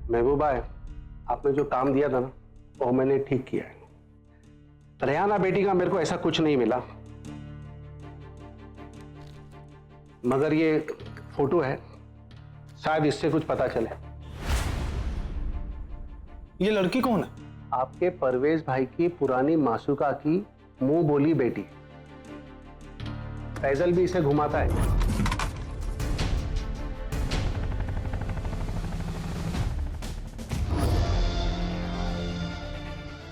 महबूबा है, आपने जो काम दिया था ना वो मैंने ठीक किया है। रेहाना बेटी का मेरे को ऐसा कुछ नहीं मिला, मगर ये फोटो है, शायद इससे कुछ पता चले। ये लड़की कौन है? आपके परवेज भाई की पुरानी मासूका की मुंह बोली बेटी। फैजल भी इसे घुमाता है।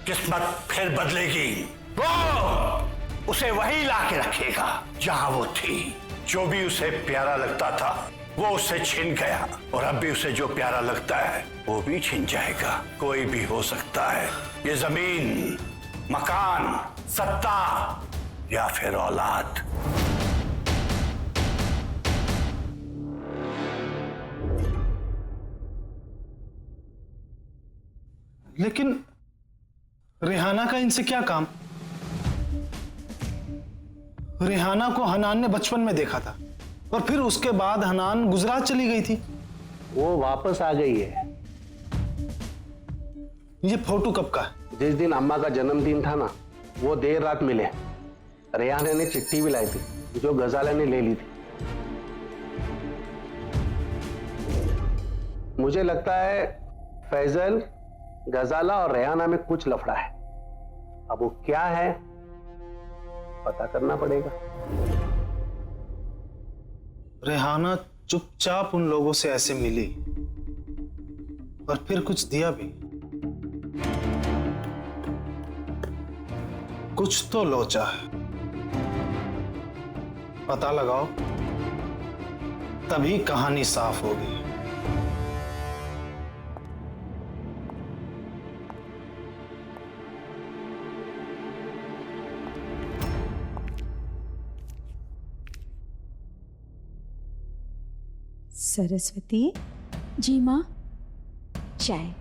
किस्मत फिर बदलेगी, वो उसे वही लाके रखेगा जहां वो थी। जो भी उसे प्यारा लगता था वो उससे छिन गया, और अब भी उसे जो प्यारा लगता है वो भी छिन जाएगा। कोई भी हो सकता है, ये जमीन, मकान, सत्ता या फिर औलाद। लेकिन रेहाना का इनसे क्या काम? रेहाना को हनान ने बचपन में देखा था और फिर उसके बाद हनान गुजरात चली गई थी। वो वापस आ गई है। ये फोटो कब का है? जिस दिन अम्मा का जन्मदिन था ना, वो देर रात मिले। रेहाना ने चिट्ठी भी लाई थी जो गजाला ने ले ली थी। मुझे लगता है फैजल, गजाला और रेहाना में कुछ लफड़ा है। अब वो क्या है पता करना पड़ेगा। रेहाना चुपचाप उन लोगों से ऐसे मिली और फिर कुछ दिया भी। कुछ तो लोचा है, पता लगाओ, तभी कहानी साफ होगी। सरस्वती। जी माँ। चाय।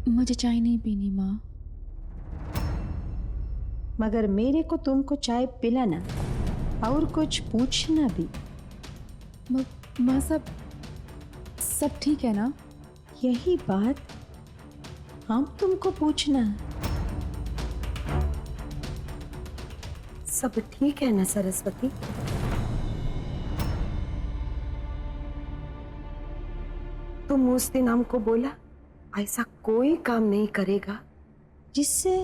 मुझे चाय नहीं पीनी माँ। मगर मेरे को तुमको चाय पिलाना और कुछ पूछना भी। माँ सब ठीक है ना? यही बात हम तुमको पूछना। सब ठीक है ना सरस्वती? तुम उस दिन हमको बोला ऐसा कोई काम नहीं करेगा जिससे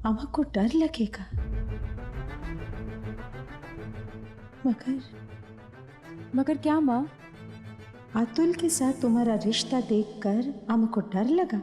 हमको डर लगेगा। मगर क्या माँ? अतुल के साथ तुम्हारा रिश्ता देखकर हमको डर लगा।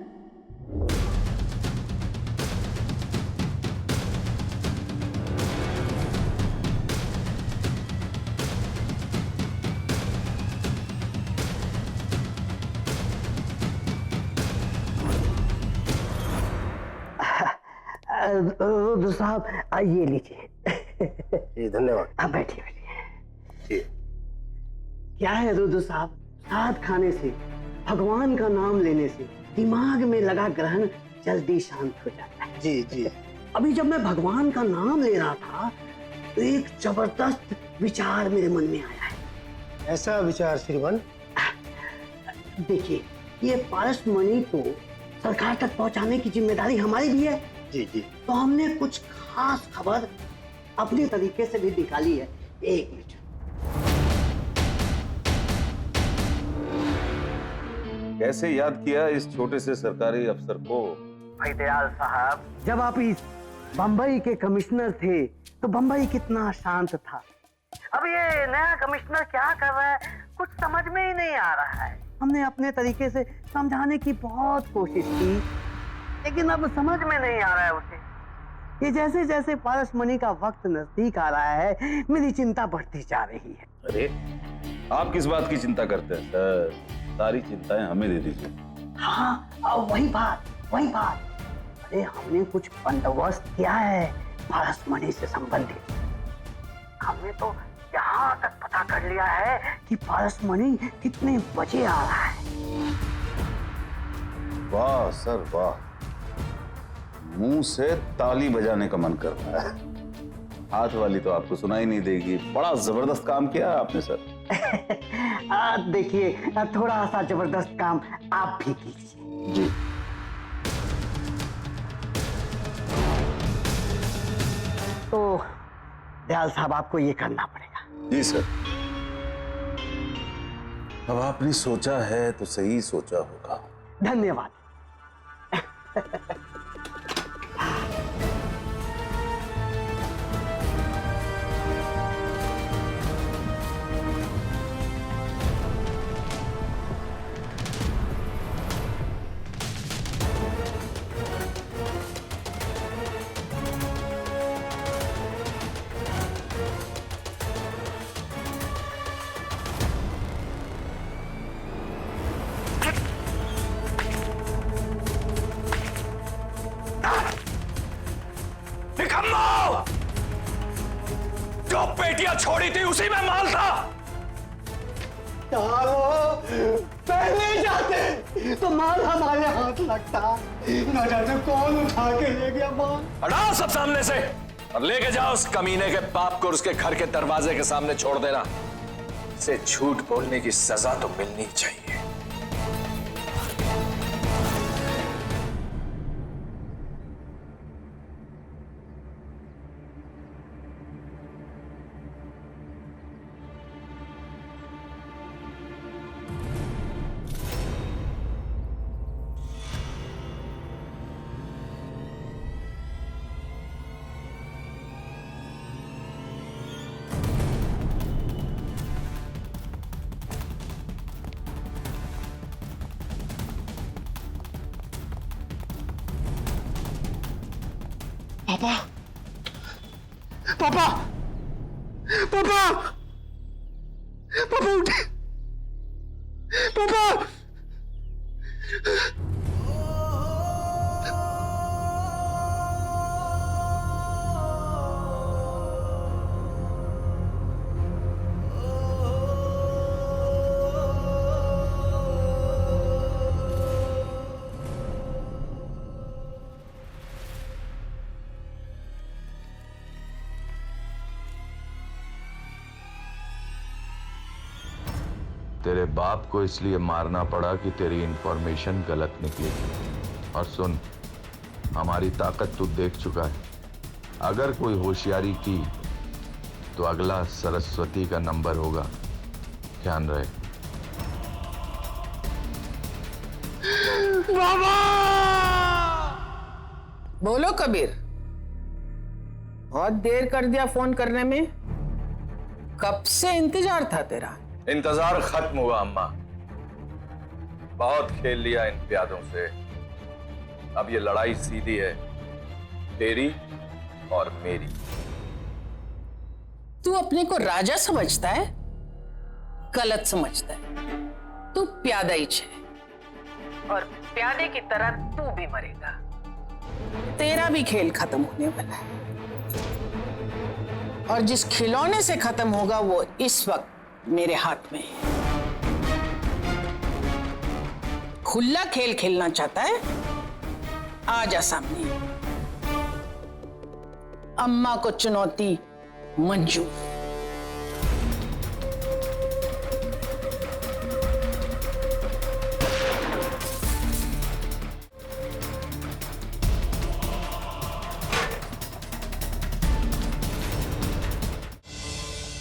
रुद्र साहब ये लीजिए। जी धन्यवाद। आप बैठिए बैठिए। क्या है रुद्र साहब, साथ खाने से, भगवान का नाम लेने से दिमाग में लगा ग्रहण जल्दी शांत हो जाता है। जी जी। अभी जब मैं भगवान का नाम ले रहा था तो एक जबरदस्त विचार मेरे मन में आया है। ऐसा विचार श्रीमान? देखिए, ये पारस मणि को सरकार तक पहुंचाने की जिम्मेदारी हमारी भी है। जी जी। तो हमने कुछ खास खबर अपने तरीके से भी निकाली है। एक मिनट। कैसे याद किया इस छोटे से सरकारी अफसर को? भाई दयाल साहब, जब आप इस बंबई के कमिश्नर थे तो बंबई कितना शांत था। अब ये नया कमिश्नर क्या कर रहा है कुछ समझ में ही नहीं आ रहा है। हमने अपने तरीके से समझाने की बहुत कोशिश की, लेकिन अब समझ में नहीं आ रहा है उसे। ये जैसे जैसे पारस मणि का वक्त नजदीक आ रहा है, मेरी चिंता बढ़ती जा रही है। अरे आप किस बात की चिंता करते हैं सर? सारी चिंताएं हमें दे दीजिए। हाँ, वही बात। अरे हमने कुछ बंदोबस्त किया है पारस मणि से संबंधित। हमने तो यहाँ तक पता कर लिया है कि पारस मणि कितने बजे आ रहा है। वाह सर वाह, मुंह से ताली बजाने का मन कर रहा है। हाथ वाली तो आपको सुनाई नहीं देगी। बड़ा जबरदस्त काम किया आपने सर। देखिए थोड़ा सा जबरदस्त काम आप भी कीजिए। जी। तो दयाल साहब आपको ये करना पड़ेगा। जी सर। अब आपने सोचा है तो सही सोचा होगा। धन्यवाद। निकम्मो! जो पेटियां छोड़ी थी उसी में माल था। पहले जाते तो माल हमारे हाथ लगता, न जाने कौन उठा के ले गया माल। हटाओ सब सामने से और लेके जाओ उस कमीने के बाप को उसके घर के दरवाजे के सामने छोड़ देना। इसे झूठ बोलने की सजा तो मिलनी चाहिए। पापा, पापा, पापा, पापा उठे, पापा। तेरे बाप को इसलिए मारना पड़ा कि तेरी इंफॉर्मेशन गलत निकली। और सुन, हमारी ताकत तू देख चुका है। अगर कोई होशियारी की तो अगला सरस्वती का नंबर होगा, ध्यान रहे। बाबा! बोलो कबीर, बहुत देर कर दिया फोन करने में। कब से इंतजार था तेरा। इंतजार खत्म हुआ अम्मा। बहुत खेल लिया इन प्यादों से। अब ये लड़ाई सीधी है, तेरी और मेरी। तू अपने को राजा समझता है, गलत समझता है। तू प्यादा ही है और प्यादे की तरह तू भी मरेगा। तेरा भी खेल खत्म होने वाला है और जिस खिलौने से खत्म होगा वो इस वक्त मेरे हाथ में है। खुला खेल खेलना चाहता है, आजा सामने। अम्मा को चुनौती मंजूर।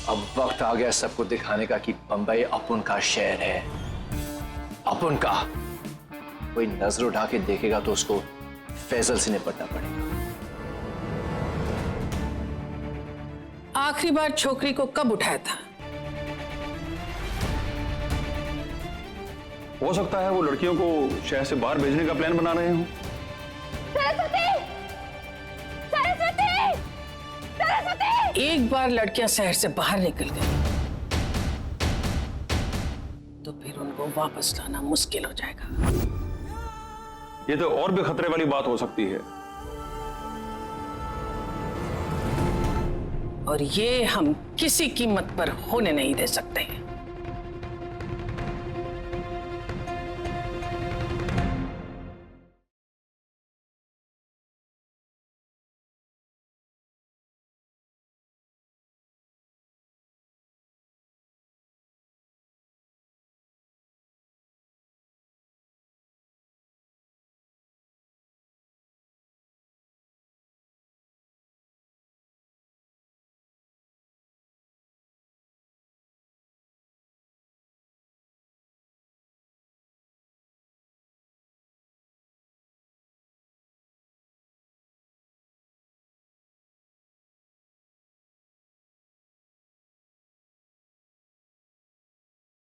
अब वक्त आ गया सबको दिखाने का कि बंबई अपन का शहर है, अपन का। कोई नजर उठा के देखेगा तो उसको फैजल से निपटना पड़ेगा। आखिरी बार छोकरी को कब उठाया था? हो सकता है वो लड़कियों को शहर से बाहर भेजने का प्लान बना रहे हो। एक बार लड़कियां शहर से बाहर निकल गई तो फिर उनको वापस लाना मुश्किल हो जाएगा। ये तो और भी खतरे वाली बात हो सकती है। और ये हम किसी कीमत पर होने नहीं दे सकते हैं।